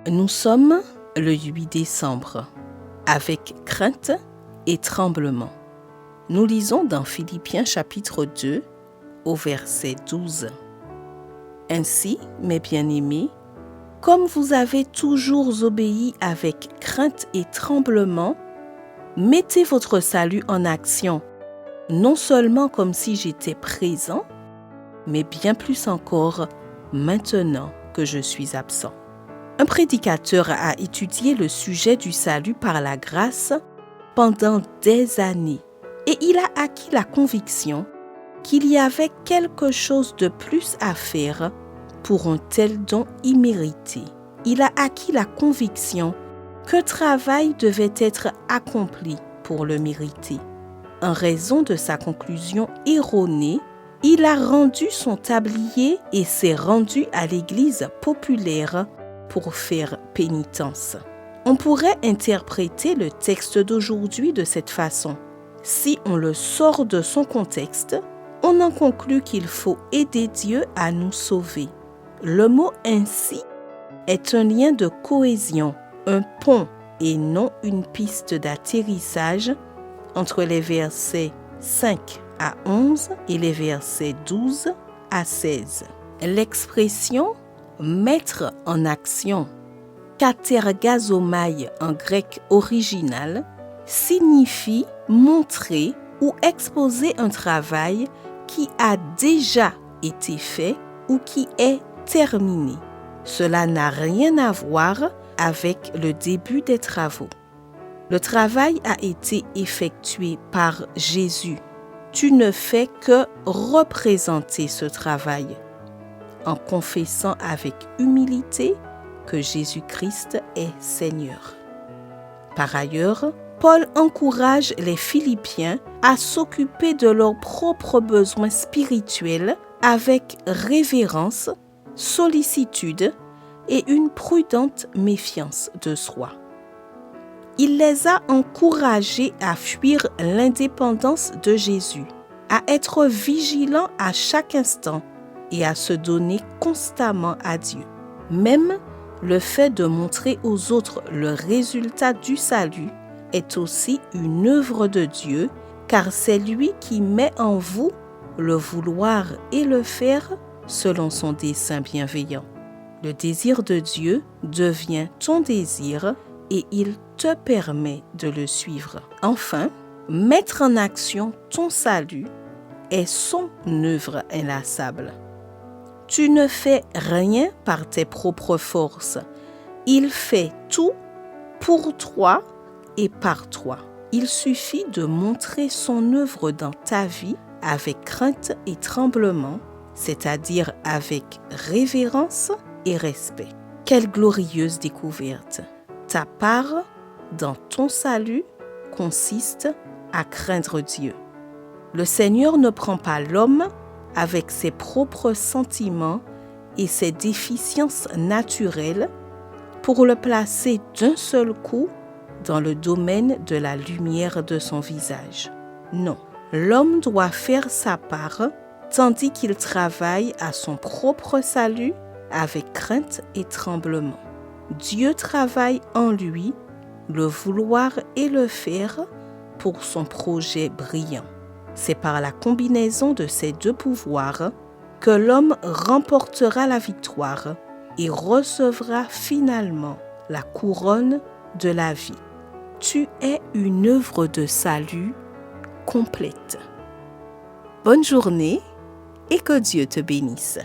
Nous sommes le 8 décembre, avec crainte et tremblement. Nous lisons dans Philippiens chapitre 2, au verset 12. Ainsi, mes bien-aimés, comme vous avez toujours obéi avec crainte et tremblement, mettez votre salut en action, non seulement comme si j'étais présent, mais bien plus encore maintenant que je suis absent. Un prédicateur a étudié le sujet du salut par la grâce pendant des années et il a acquis la conviction qu'il y avait quelque chose de plus à faire pour un tel don immérité. Il a acquis la conviction qu'un travail devait être accompli pour le mériter. En raison de sa conclusion erronée, il a rendu son tablier et s'est rendu à l'église populaire pour faire pénitence. On pourrait interpréter le texte d'aujourd'hui de cette façon. Si on le sort de son contexte, on en conclut qu'il faut aider Dieu à nous sauver. Le mot « ainsi » est un lien de cohésion, un pont et non une piste d'atterrissage entre les versets 5 à 11 et les versets 12 à 16. L'expression « mettre en action » katergazomai en grec original signifie montrer ou exposer un travail qui a déjà été fait ou qui est terminé. Cela n'a rien à voir avec le début des travaux. Le travail a été effectué par Jésus. Tu ne fais que représenter ce travail en confessant avec humilité que Jésus-Christ est Seigneur. Par ailleurs, Paul encourage les Philippiens à s'occuper de leurs propres besoins spirituels avec révérence, sollicitude et une prudente méfiance de soi. Il les a encouragés à fuir l'indépendance de Jésus, à être vigilants à chaque instant et à se donner constamment à Dieu. Même le fait de montrer aux autres le résultat du salut est aussi une œuvre de Dieu, car c'est lui qui met en vous le vouloir et le faire selon son dessein bienveillant. Le désir de Dieu devient ton désir et il te permet de le suivre. Enfin, mettre en action ton salut est son œuvre inlassable. Tu ne fais rien par tes propres forces. Il fait tout pour toi et par toi. Il suffit de montrer son œuvre dans ta vie avec crainte et tremblement, c'est-à-dire avec révérence et respect. Quelle glorieuse découverte! Ta part dans ton salut consiste à craindre Dieu. Le Seigneur ne prend pas l'homme avec ses propres sentiments et ses déficiences naturelles pour le placer d'un seul coup dans le domaine de la lumière de son visage. Non, l'homme doit faire sa part tandis qu'il travaille à son propre salut avec crainte et tremblement. Dieu travaille en lui le vouloir et le faire pour son projet brillant. C'est par la combinaison de ces deux pouvoirs que l'homme remportera la victoire et recevra finalement la couronne de la vie. Tu es une œuvre de salut complète. Bonne journée et que Dieu te bénisse.